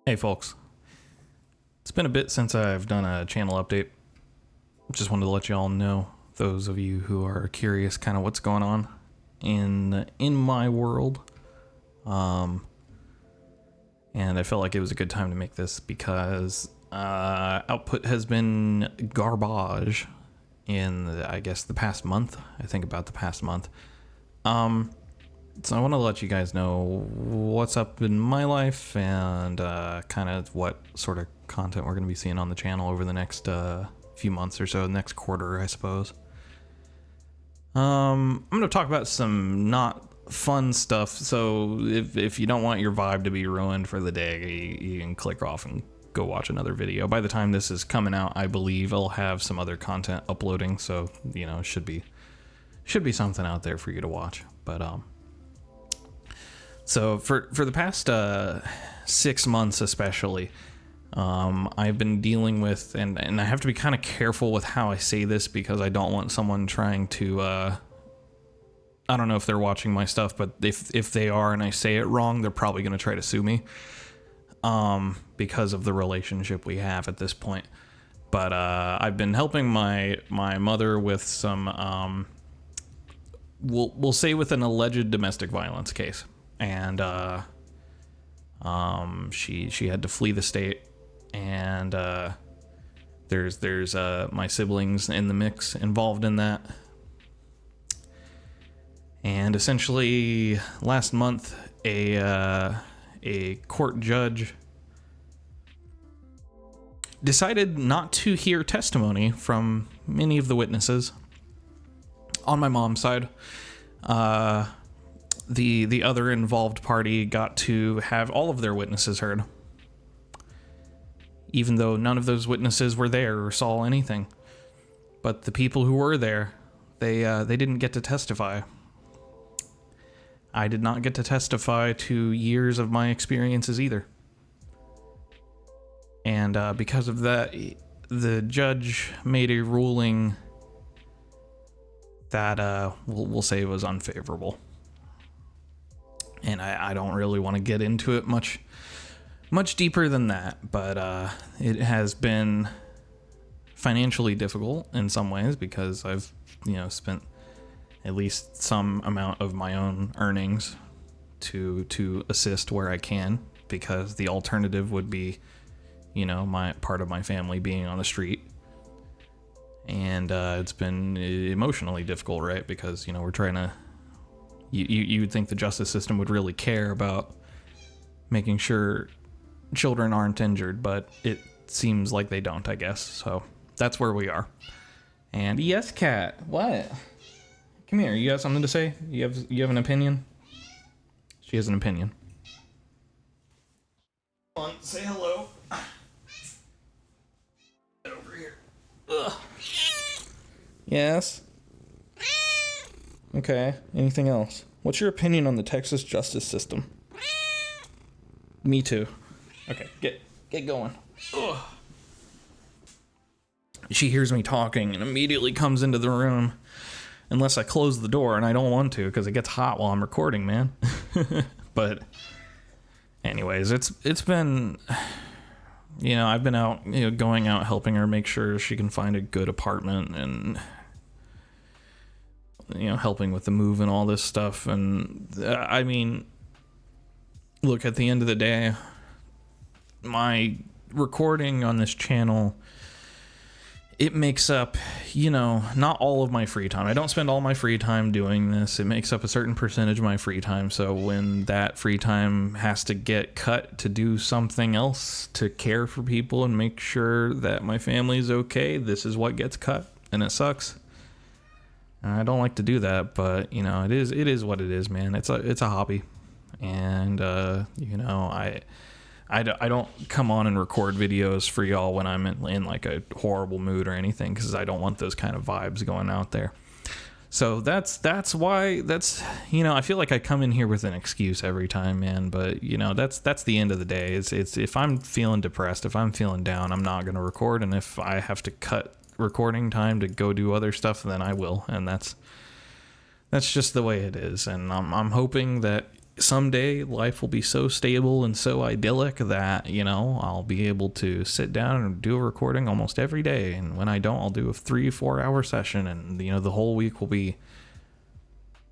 Hey folks, it's been a bit since I've done a channel update. Just wanted to let you all know, those of you who are curious, kind of what's going on in my world. And I felt like it was a good time to make this because output has been garbage in I guess the past month. I think about the past month. So I want to let you guys know what's up in my life and kind of what sort of content we're going to be seeing on the channel over the next few months or so, next quarter, I suppose. I'm going to talk about some not fun stuff, so if you don't want your vibe to be ruined for the day, you can click off and go watch another video. By the time this is coming out, I believe I'll have some other content uploading, so, you know, it should be something out there for you to watch. But, so for the past 6 months especially, I've been dealing with, and I have to be kind of careful with how I say this because I don't want someone trying to, I don't know if they're watching my stuff, but if they are and I say it wrong, they're probably going to try to sue me, because of the relationship we have at this point. But I've been helping my mother with some, we'll say with an alleged domestic violence case. And she had to flee the state, and there's my siblings in the mix involved in that. And essentially last month a court judge decided not to hear testimony from many of the witnesses on my mom's side. The other involved party got to have all of their witnesses heard, even though none of those witnesses were there or saw anything. But the people who were there, they didn't get to testify. I did not get to testify to years of my experiences either. And because of that, the judge made a ruling that we'll say was unfavorable. And I don't really want to get into it much deeper than that, but it has been financially difficult in some ways because I've, spent at least some amount of my own earnings to assist where I can, because the alternative would be, my part of my family being on the street. And it's been emotionally difficult, right? Because, we're trying to, you would think the justice system would really care about making sure children aren't injured, but it seems like they don't, I guess. So that's where we are. And yes, Kat, what? Come here. You got something to say? You have an opinion? She has an opinion. Come on, say hello. Get over here. Ugh. Yes. Okay, anything else? What's your opinion on the Texas justice system? Me too. Okay, get going. Ugh. She hears me talking and immediately comes into the room, unless I close the door, and I don't want to because it gets hot while I'm recording, man. But anyways, it's been, I've been out, going out helping her make sure she can find a good apartment, and helping with the move and all this stuff. And I mean, look, at the end of the day, my recording on this channel, it makes up, not all of my free time. I don't spend all my free time doing this. It makes up a certain percentage of my free time. So when that free time has to get cut to do something else, to care for people and make sure that my family's okay, this is what gets cut, and it sucks. I don't like to do that, but it is what it is, man. It's a hobby, and I don't come on and record videos for y'all when I'm in like a horrible mood or anything, because I don't want those kind of vibes going out there. So that's why I feel like I come in here with an excuse every time, man. But that's the end of the day. It's if I'm feeling depressed, if I'm feeling down, I'm not gonna record, and if I have to cut recording time to go do other stuff, then I will, and that's just the way it is. And I'm hoping that someday life will be so stable and so idyllic that, you know, I'll be able to sit down and do a recording almost every day. And when I don't, I'll do a 3-4 hour session, and, you know, the whole week will be,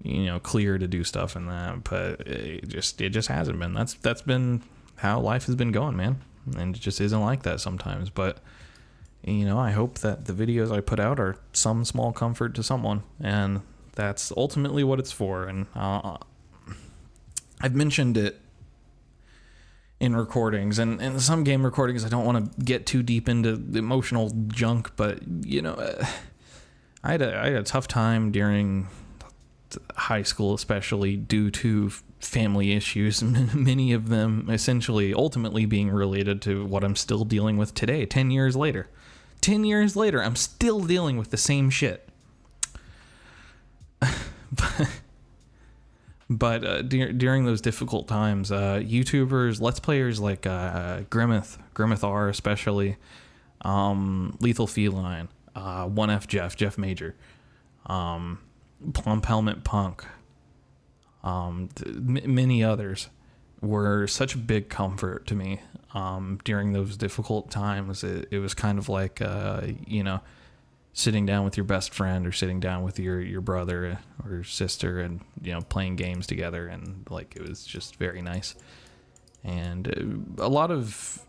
you know, clear to do stuff and that. But it just hasn't been. That's been how life has been going, man. And it just isn't like that sometimes. But, you know, I hope that the videos I put out are some small comfort to someone, and that's ultimately what it's for. And I've mentioned it in recordings, and some game recordings I don't want to get too deep into the emotional junk, but, you know, I had a tough time during high school, especially due to family issues, many of them essentially ultimately being related to what I'm still dealing with today, 10 years later. 10 years later, I'm still dealing with the same shit. But during those difficult times, YouTubers, Let's Players like Grimmeth R especially, Lethal Feline, 1F Jeff Major, Plump Helmet Punk, many others were such a big comfort to me during those difficult times. It was kind of like, you know, sitting down with your best friend or sitting down with your brother or sister and, you know, playing games together, and like it was just very nice. And a lot of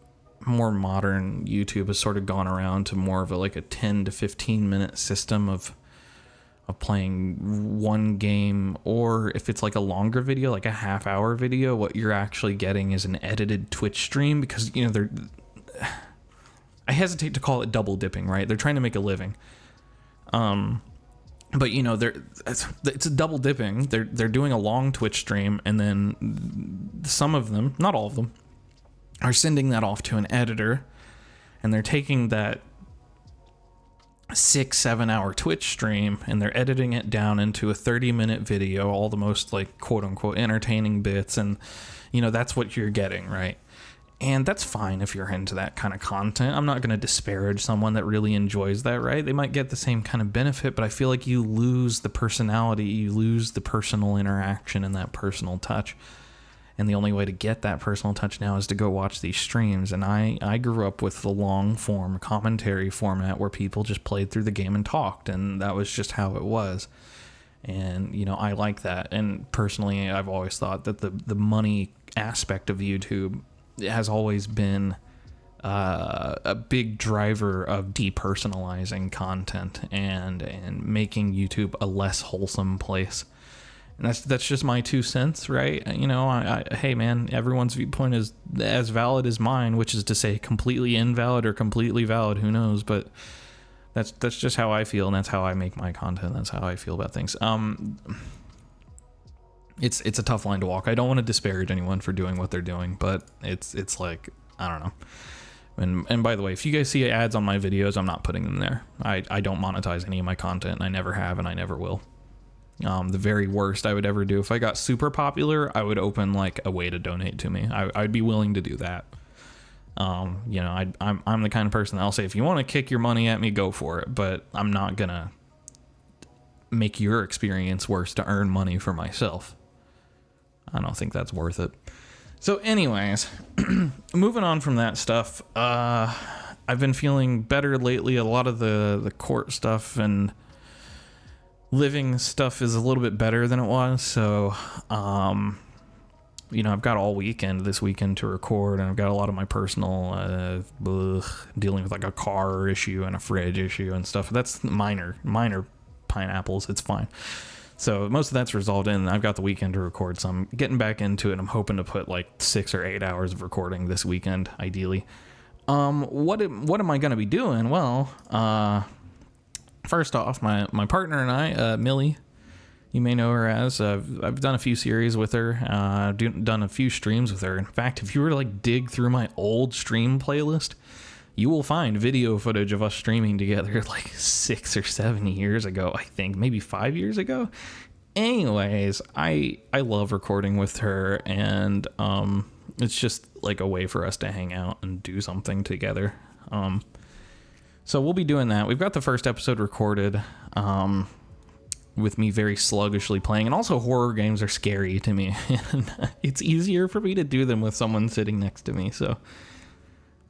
more modern YouTube has sort of gone around to more of a 10 to 15 minute system of playing one game, or if it's like a longer video, like a half-hour video, what you're actually getting is an edited Twitch stream, because, you know, I hesitate to call it double dipping, right? They're trying to make a living. But, you know, it's a double dipping. They're doing a long Twitch stream, and then some of them, not all of them, are sending that off to an editor, and they're taking that 6-7 hour Twitch stream and they're editing it down into a 30-minute video, all the most like quote unquote entertaining bits, and, you know, that's what you're getting, right? And that's fine if you're into that kind of content. I'm not going to disparage someone that really enjoys that, right? They might get the same kind of benefit, but I feel like you lose the personality, you lose the personal interaction and that personal touch. And the only way to get that personal touch now is to go watch these streams. And I grew up with the long form commentary format where people just played through the game and talked, and that was just how it was. And, you know, I like that. And personally, I've always thought that the money aspect of YouTube has always been a big driver of depersonalizing content and making YouTube a less wholesome place. And that's just my 2 cents, right? You know, hey man, everyone's viewpoint is as valid as mine, which is to say completely invalid or completely valid, who knows? But that's just how I feel, and that's how I make my content. That's how I feel about things. It's a tough line to walk. I don't want to disparage anyone for doing what they're doing, but it's like, I don't know. And by the way, if you guys see ads on my videos, I'm not putting them there. I don't monetize any of my content, and I never have, and I never will. The very worst I would ever do, if I got super popular, I would open like a way to donate to me. I'd be willing to do that. You know, I'm the kind of person that'll say, if you want to kick your money at me, go for it. But I'm not gonna make your experience worse to earn money for myself. I don't think that's worth it. So anyways, moving on from that stuff, I've been feeling better lately. A lot of the court stuff and living stuff is a little bit better than it was. So, you know, I've got all weekend this weekend to record, and I've got a lot of my personal dealing with like a car issue and a fridge issue and stuff. That's minor pineapples. It's fine. So most of that's resolved in. I've got the weekend to record, so I'm getting back into it. I'm hoping to put like 6 or 8 hours of recording this weekend, ideally. What am I going to be doing? Well, first off, my partner and I, Millie, you may know her as, I've done a few series with her, done a few streams with her. In fact, if you were to like dig through my old stream playlist, you will find video footage of us streaming together like 6 or 7 years ago, I think, maybe 5 years ago. Anyways, I love recording with her, and it's just like a way for us to hang out and do something together. So we'll be doing that. We've got the first episode recorded. with me very sluggishly playing. And also horror games are scary to me. And it's easier for me to do them with someone sitting next to me. So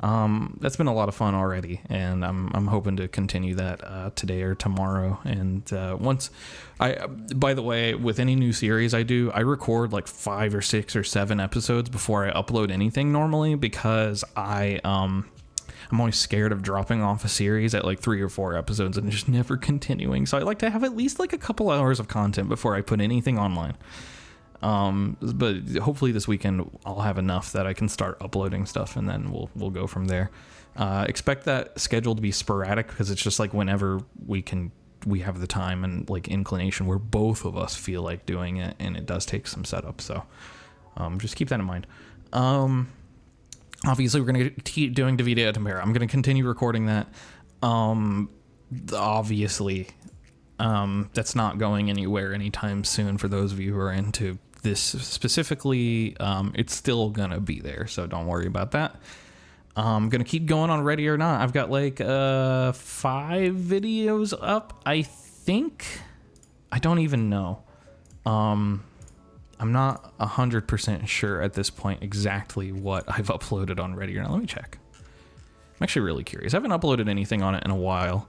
that's been a lot of fun already, and I'm hoping to continue that today or tomorrow. And by the way, with any new series I do, I record like 5 or 6 or 7 episodes before I upload anything normally, because I'm always scared of dropping off a series at like 3 or 4 episodes and just never continuing. So I like to have at least like a couple hours of content before I put anything online. But hopefully this weekend I'll have enough that I can start uploading stuff, and then we'll go from there. Expect that schedule to be sporadic, because it's just like whenever we have the time and like inclination where both of us feel like doing it, and it does take some setup. So just keep that in mind. Obviously, we're going to keep doing Davide et Impera. I'm going to continue recording that. Obviously, that's not going anywhere anytime soon. For those of you who are into this specifically, it's still going to be there, so don't worry about that. I'm going to keep going on Ready or Not. I've got like 5 videos up, I think. I don't even know. I'm not 100% sure at this point exactly what I've uploaded on Ready or Not. Let me check. I'm actually really curious. I haven't uploaded anything on it in a while.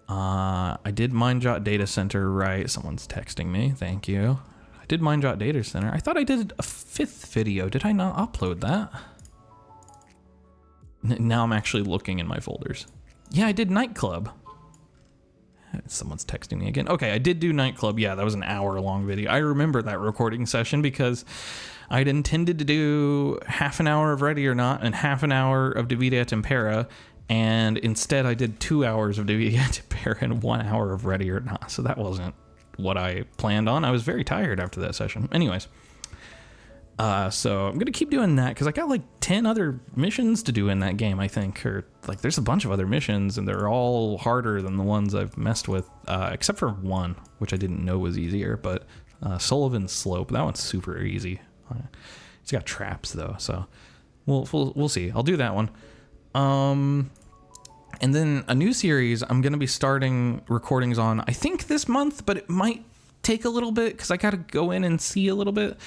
I did Mindjot Data Center, right? Someone's texting me. Thank you. I did Mindjot Data Center. I thought I did a 5th video. Did I not upload that? Now I'm actually looking in my folders. Yeah, I did Nightclub. Someone's texting me again. Okay, I did do Nightclub. Yeah, that was an hour-long video. I remember that recording session because I'd intended to do half an hour of Ready or Not and half an hour of Davide et Impera, and instead I did 2 hours of Davide et Impera and 1 hour of Ready or Not. So that wasn't what I planned on. I was very tired after that session. Anyways, so I'm gonna keep doing that because I got like 10 other missions to do in that game, I think, or like there's a bunch of other missions, and they're all harder than the ones I've messed with, except for one which I didn't know was easier. But Sullivan's Slope, that one's super easy. It's got traps though, so we'll see. I'll do that one. And then a new series I'm gonna be starting recordings on, I think this month, but it might take a little bit because I gotta go in and see a little bit.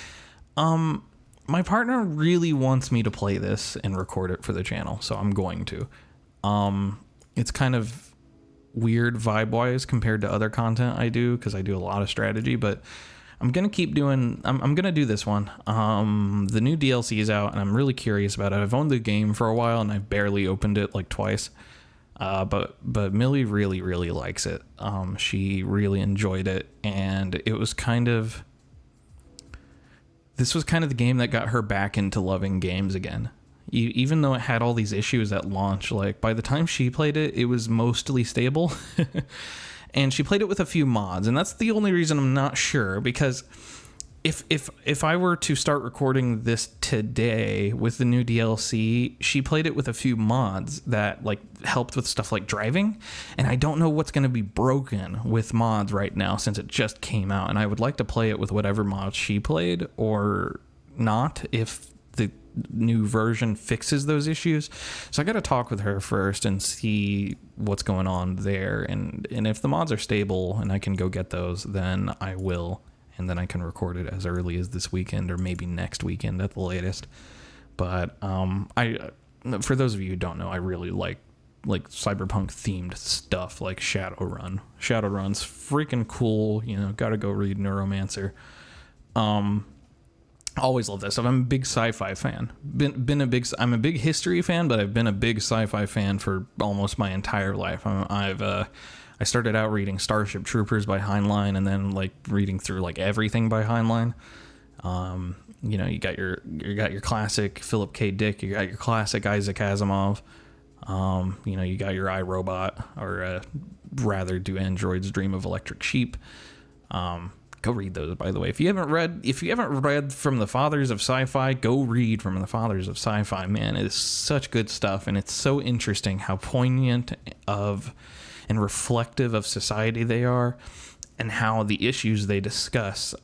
My partner really wants me to play this and record it for the channel, so I'm going to. It's kind of weird vibe-wise compared to other content I do, because I do a lot of strategy, but I'm gonna keep doing. I'm gonna do this one. The new DLC is out, and I'm really curious about it. I've owned the game for a while, and I've barely opened it like twice. But Millie really, really likes it. She really enjoyed it, and it was kind of. This was kind of the game that got her back into loving games again. Even though it had all these issues at launch, like by the time she played it, it was mostly stable. And she played it with a few mods, and that's the only reason I'm not sure, because if I were to start recording this today with the new DLC, she played it with a few mods that like helped with stuff like driving, and I don't know what's going to be broken with mods right now since it just came out, and I would like to play it with whatever mods she played or not if the new version fixes those issues. So I got to talk with her first and see what's going on there, and if the mods are stable and I can go get those, then I will. And then I can record it as early as this weekend or maybe next weekend at the latest. But for those of you who don't know, I really like cyberpunk themed stuff like Shadowrun. Shadowrun's freaking cool. You know, gotta go read Neuromancer. Always love that stuff. I'm a big sci-fi fan. I'm a big history fan, but I've been a big sci-fi fan for almost my entire life. I started out reading Starship Troopers by Heinlein, and then like reading through like everything by Heinlein. You know, you got your classic Philip K. Dick, you got your classic Isaac Asimov. You know, you got your iRobot, or rather, Do Androids Dream of Electric Sheep? Go read those, by the way. If you haven't read From the Fathers of Sci-Fi, go read From the Fathers of Sci-Fi. Man, it is such good stuff, and it's so interesting how poignant and reflective of society they are, and how the issues they discuss,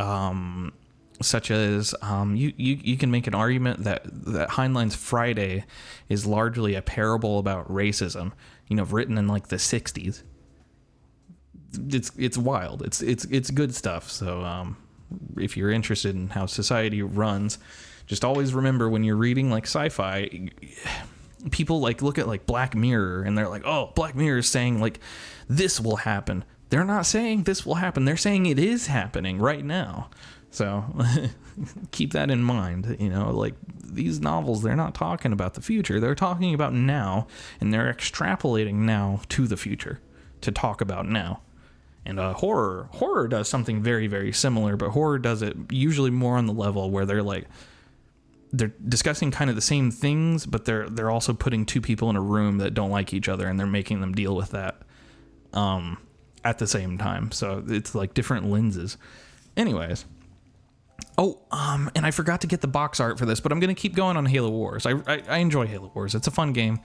such as you can make an argument that Heinlein's Friday is largely a parable about racism, you know, written in like the 60s. it's wild. It's good stuff. So if you're interested in how society runs, just always remember when you're reading like sci-fi, people like look at like Black Mirror and they're like, oh, Black Mirror is saying like this will happen. They're not saying this will happen. They're saying it is happening right now. So keep that in mind. You know, like these novels, they're not talking about the future. They're talking about now, and they're extrapolating now to the future to talk about now. And horror does something very, very similar, but horror does it usually more on the level where they're discussing kind of the same things, but they're also putting two people in a room that don't like each other, and they're making them deal with that at the same time. So it's like different lenses. Anyways. Oh, and I forgot to get the box art for this, but I'm going to keep going on Halo Wars. I enjoy Halo Wars. It's a fun game.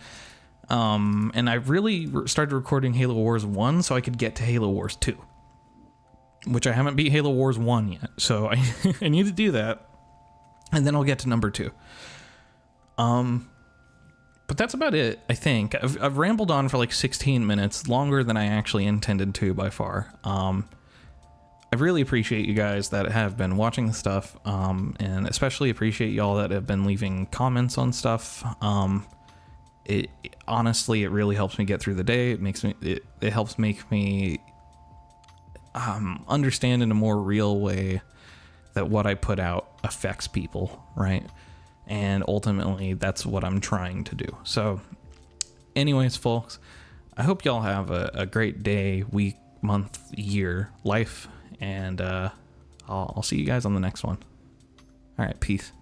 And I really started recording Halo Wars 1 so I could get to Halo Wars 2, which I haven't beat Halo Wars 1 yet. So I need to do that, and then I'll get to number 2. But that's about it, I think. I've rambled on for like 16 minutes, longer than I actually intended to by far. I really appreciate you guys that have been watching the stuff, and especially appreciate y'all that have been leaving comments on stuff. It honestly, it really helps me get through the day. It helps make me understand in a more real way that what I put out affects people, right? And ultimately, that's what I'm trying to do. So, anyways, folks, I hope y'all have a great day, week, month, year, life. And I'll see you guys on the next one. All right, peace.